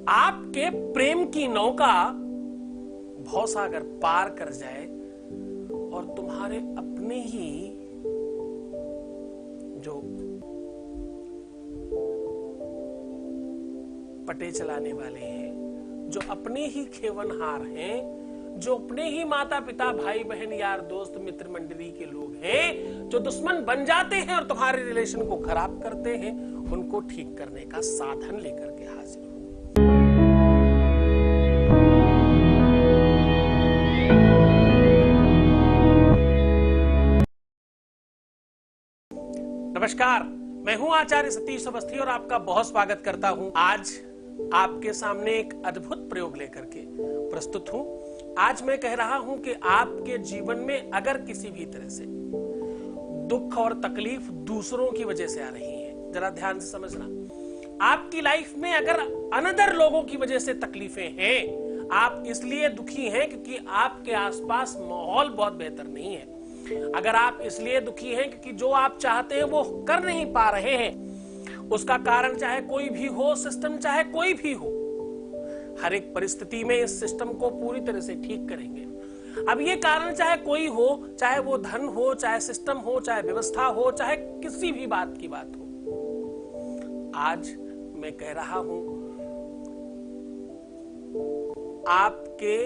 आपके प्रेम की नौका भवसागर पार कर जाए और तुम्हारे अपने ही जो पटे चलाने वाले हैं, जो अपने ही खेवनहार हैं, जो अपने ही माता पिता भाई बहन यार दोस्त मित्र मंडली के लोग हैं, जो दुश्मन बन जाते हैं और तुम्हारे रिलेशन को खराब करते हैं, उनको ठीक करने का साधन लेकर के हाजिर हो। नमस्कार, मैं हूं आचार्य सतीश अवस्थी और आपका बहुत स्वागत करता हूं। आज आपके सामने एक अद्भुत प्रयोग लेकर के प्रस्तुत हूं। आज मैं कह रहा हूं कि आपके जीवन में अगर किसी भी तरह से दुख और तकलीफ दूसरों की वजह से आ रही है, जरा ध्यान से समझना। आपकी लाइफ में अगर अनदर लोगों की वजह से तकलीफें हैं, आप इसलिए दुखी हैं क्योंकि आपके आसपास माहौल बहुत बेहतर नहीं है। अगर आप इसलिए दुखी हैं क्योंकि जो आप चाहते हैं वो कर नहीं पा रहे हैं, उसका कारण चाहे कोई भी हो, सिस्टम चाहे कोई भी हो, हर एक परिस्थिति में इस सिस्टम को पूरी तरह से ठीक करेंगे। अब ये कारण चाहे कोई हो, चाहे वो धन हो, चाहे सिस्टम हो, चाहे व्यवस्था हो, चाहे किसी भी बात की बात हो, आज मैं कह रहा हूं आपके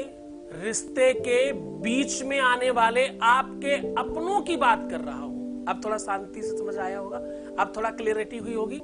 रिश्ते के बीच में आने वाले आपके अपनों की बात कर रहा हूं। अब थोड़ा शांति से समझ आया होगा, अब थोड़ा क्लियरिटी हुई होगी।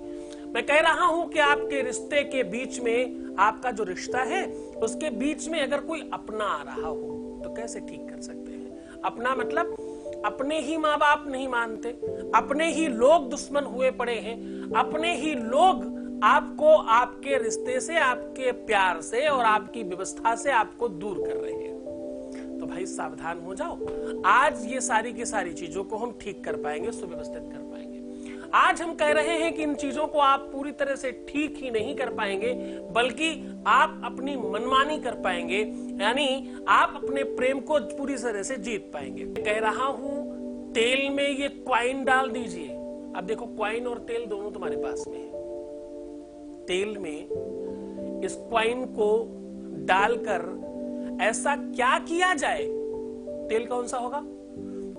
मैं कह रहा हूं कि आपके रिश्ते के बीच में, आपका जो रिश्ता है उसके बीच में अगर कोई अपना आ रहा हो तो कैसे ठीक कर सकते हैं। अपना मतलब अपने ही माँ बाप नहीं मानते, अपने ही लोग दुश्मन हुए पड़े हैं, अपने ही लोग आपको आपके रिश्ते से, आपके प्यार से और आपकी व्यवस्था से आपको दूर कर रहे हैं। तो भाई सावधान हो जाओ। आज ये सारी की सारी चीजों को हम ठीक कर पाएंगे, सुव्यवस्थित कर पाएंगे। आज हम कह रहे हैं कि इन चीजों को आप पूरी तरह से ठीक ही नहीं कर पाएंगे, बल्कि आप अपनी मनमानी कर पाएंगे, यानी आप अपने प्रेम को पूरी तरह से जीत पाएंगे। कह रहा हूं तेल में ये क्वाइन डाल दीजिए। अब देखो, क्वाइन और तेल दोनों तुम्हारे पास में है। तेल में इस क्वाइन को डालकर ऐसा क्या किया जाए। तेल कौन सा होगा?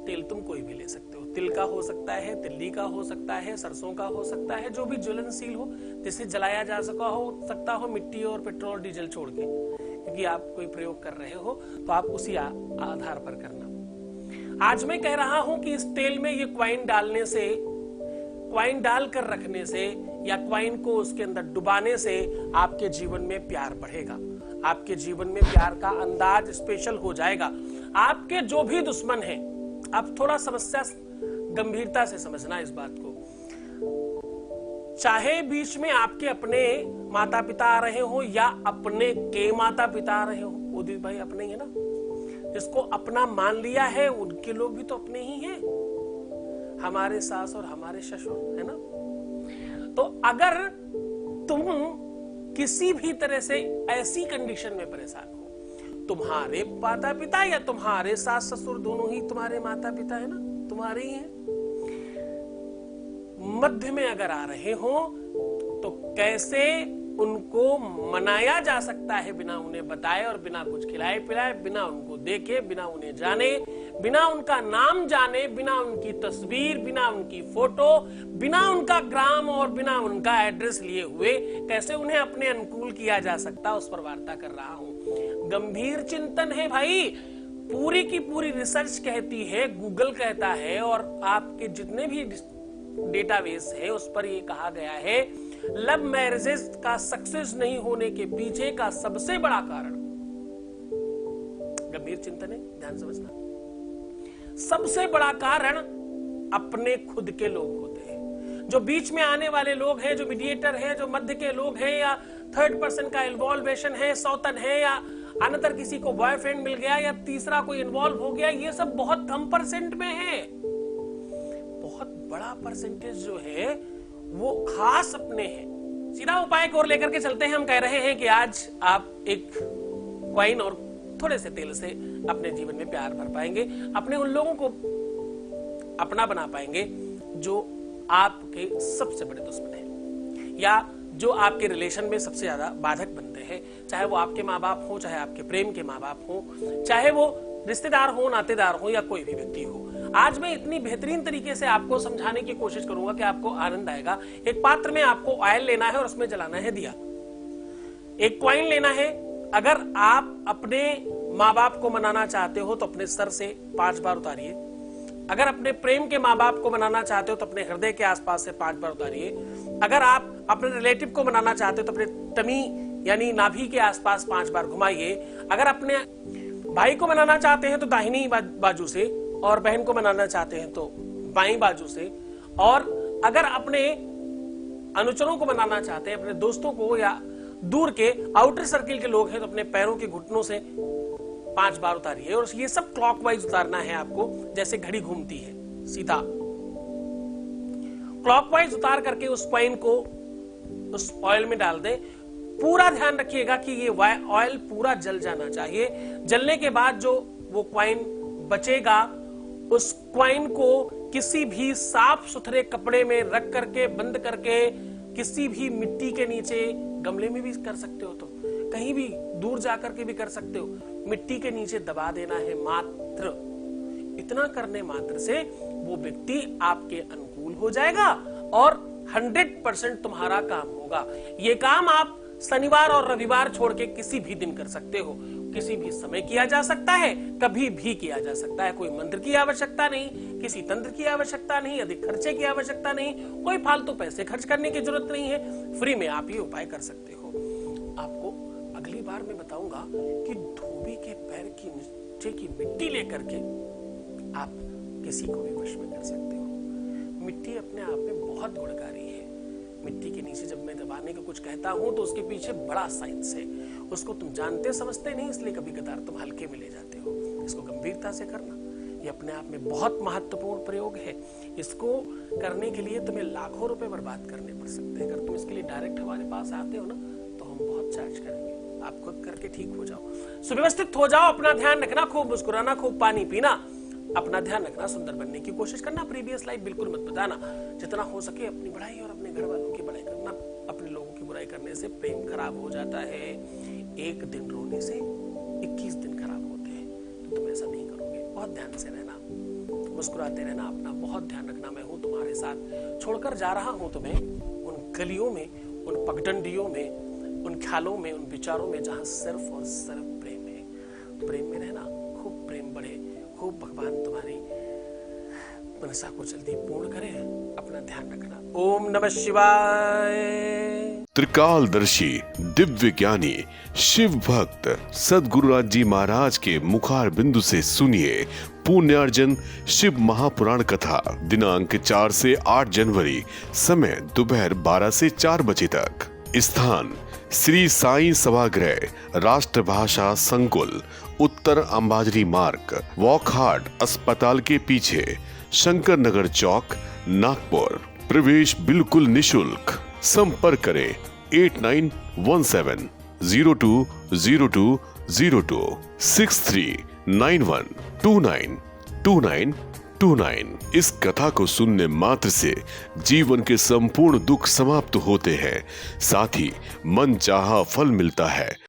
तेल तुम कोई भी ले सकते हो। तिल का हो सकता है, तिल्ली का हो सकता है, सरसों का हो सकता है, जो भी ज्वलनशील हो, जिसे जलाया जा सकता हो मिट्टी और पेट्रोल डीजल छोड़ के, क्योंकि आप कोई प्रयोग कर रहे हो तो आप उसी आधार पर करना। आज मैं कह रहा हूं कि इस तेल में ये क्वाइन डालने से, क्वाइन डालकर रखने से या क्वाइन को उसके अंदर डुबाने से आपके जीवन में प्यार बढ़ेगा, आपके जीवन में प्यार का अंदाज स्पेशल हो जाएगा। आपके जो भी दुश्मन हैं, अब थोड़ा समस्या गंभीरता से समझना इस बात को। चाहे बीच में आपके अपने माता पिता आ रहे हो या अपने के माता पिता आ रहे हो, उदित भाई अपने ही है ना, जिसको अपना मान लिया है उनके लोग भी तो अपने ही हैं, हमारे सास और हमारे ससुर, है ना। तो अगर तुम किसी भी तरह से ऐसी कंडीशन में परेशान हो, तुम्हारे माता पिता या तुम्हारे सास ससुर दोनों ही तुम्हारे माता पिता है ना, तुम्हारे ही हैं, मध्य में अगर आ रहे हो तो कैसे उनको मनाया जा सकता है बिना उन्हें बताए और बिना कुछ खिलाए पिलाए, बिना उनको देखे, बिना उन्हें जाने, बिना उनका नाम जाने, बिना उनकी तस्वीर, बिना उनकी फोटो, बिना उनका ग्राम और बिना उनका एड्रेस लिए हुए कैसे उन्हें अपने अनुकूल किया जा सकता, उस पर वार्ता कर रहा हूं। गंभीर चिंतन है भाई। पूरी की पूरी रिसर्च कहती है, गूगल कहता है और आपके जितने भी डेटाबेस है उस पर यह कहा गया है, लव मैरिजेस का सक्सेस नहीं होने के पीछे का सबसे बड़ा कारण, गंभीर चिंतन है, ध्यान समझना, सबसे बड़ा कारण अपने खुद के लोग होते हैं। जो बीच में आने वाले लोग हैं, जो मीडिएटर हैं, जो मध्य के लोग हैं, या थर्ड पर्सन का इन्वॉल्वेशन है, सौतन है, या अनदर किसी को बॉयफ्रेंड मिल गया या तीसरा कोई इन्वॉल्व हो गया, ये सब बहुत कम परसेंट में है। बहुत बड़ा परसेंटेज जो है वो खास अपने हैं। सीधा उपाय को और लेकर के चलते हैं। हम कह रहे हैं कि आज आप एक क्वाइन और थोड़े से तेल से अपने जीवन में प्यार भर पाएंगे, अपने उन लोगों को अपना बना पाएंगे जो आपके सबसे बड़े दुश्मन हैं, या जो आपके रिलेशन में सबसे ज्यादा बाधक बनते हैं, चाहे वो आपके माँ बाप हो, चाहे आपके प्रेम के माँ बाप हो, चाहे वो रिश्तेदार हो, नातेदार हो, या कोई भी व्यक्ति हो। आज मैं इतनी बेहतरीन तरीके से आपको समझाने की कोशिश करूंगा कि आपको आनंद आएगा। एक पात्र में आपको ऑयल लेना है और उसमें जलाना है दिया। एक कॉइन लेना है। अगर आप अपने माँ बाप को मनाना चाहते हो तो अपने सर से 5 बार उतारिए। अगर अपने प्रेम के माँ बाप को मनाना चाहते हो तो अपने हृदय के आसपास से 5 बार उतारिए। अगर आप अपने रिलेटिव को मनाना चाहते हो तो अपने टमी यानी नाभि के आसपास 5 बार घुमाइए। अगर अपने भाई को मनाना चाहते हैं तो दाहिनी बाजू से, और बहन को मनाना चाहते हैं तो बाईं बाजू से, और अगर अपने अनुचरों को मनाना चाहते हैं, अपने दोस्तों को या दूर के आउटर सर्किल के लोग हैं तो अपने पैरों के घुटनों से 5 बार उतारिए। और ये सब क्लॉकवाइज उतारना है आपको, जैसे घड़ी घूमती है सीधा क्लॉकवाइज उतार करके उस कॉइन को उस ऑयल में डाल दें। पूरा ध्यान रखिएगा कि ये ऑयल पूरा जल जाना चाहिए। जलने के बाद जो वो कॉइन बचेगा, उस कॉइन को किसी भी साफ सुथरे कपड़े में रख करके, बंद करके, किसी भी मिट्टी के नीचे, गमले में भी कर सकते हो, तो कहीं भी दूर जाकर के भी कर सकते हो, मिट्टी के नीचे दबा देना है मात्र। इतना करने मात्र से वो व्यक्ति आपके अनुकूल हो जाएगा और 100% तुम्हारा काम होगा। ये काम आप शनिवार और रविवार छोड़ के किसी भी दिन कर सकते हो, किसी भी समय किया जा सकता है, कभी भी किया जा सकता है। कोई मंत्र की आवश्यकता नहीं, किसी तंत्र की आवश्यकता नहीं, अधिक खर्चे की आवश्यकता नहीं, कोई फालतू पैसे खर्च करने की जरूरत नहीं है। फ्री में आप ये उपाय कर सकते हो। आपको अगली बार मैं बताऊंगा कि धोबी के पैर की नीचे की मिट्टी लेकर के आप किसी को भी वश में कर सकते हो। मिट्टी अपने आप में बहुत गुणकारी है। मिट्टी के नीचे जब मैं दबाने को कुछ कहता हूं तो उसके पीछे बड़ा साइंस है। उसको तुम जानते समझते नहीं, इसलिए कभी कदार तुम हल्के में ले जाते हो। इसको गंभीरता से करना, ये अपने आप में बहुत महत्वपूर्ण प्रयोग है। इसको करने के लिए तुम्हें लाखों रुपए बर्बाद करने पड़ सकते हैं। अगर तुम इसके लिए डायरेक्ट हमारे पास आते हो ना तो हम बहुत चार्ज करेंगे। आप खुद करके ठीक हो जाओ, सुव्यवस्थित हो जाओ। अपना ध्यान रखना, खूब मुस्कुराना, खूब पानी पीना, अपना ध्यान रखना, सुंदर बनने की कोशिश करना। प्रीवियस लाइफ बिल्कुल मत बताना। जितना हो सके अपनी बढ़ाई और अपने घर वालों की बढ़ाई करना। अपने लोगों की बुराई करने से प्रेम खराब हो जाता है। एक दिन रोने से 21 दिन खराब होते हैं, तो तुम ऐसा नहीं करोगे। बहुत ध्यान से रहना, मुस्कुराते रहना, अपना बहुत ध्यान रखना। मैं हूं तुम्हारे साथ। छोड़कर जा रहा हूं तुम्हें उन गलियों में, उन पगडंडियों में, उन ख्यालों में, उन विचारों में जहां सिर्फ और सिर्फ प्रेम है। प्रेम में रहना, खूब प्रेम बढ़े, खूब भगवान तुम्हारी मनसा को जल्दी पूर्ण करे। अपना ध्यान रखना। ओम नमः शिवाय। त्रिकालदर्शी दिव्य ज्ञानी शिव भक्त सद्गुरुराज जी महाराज के मुखार बिंदु से सुनिए पुण्यार्जन शिव महापुराण कथा। दिनांक 4 से 8 जनवरी, समय दोपहर 12 से 4 बजे तक। स्थान श्री साईं सभागृह, राष्ट्रभाषा संकुल, उत्तर अंबाजरी मार्ग, वॉकहार्ट अस्पताल के पीछे, शंकर नगर चौक, नागपुर। प्रवेश बिल्कुल निशुल्क। संपर्क करें 8917020202 6391292929। इस कथा को सुनने मात्र से जीवन के संपूर्ण दुख समाप्त होते हैं, साथ ही मन चाहा फल मिलता है।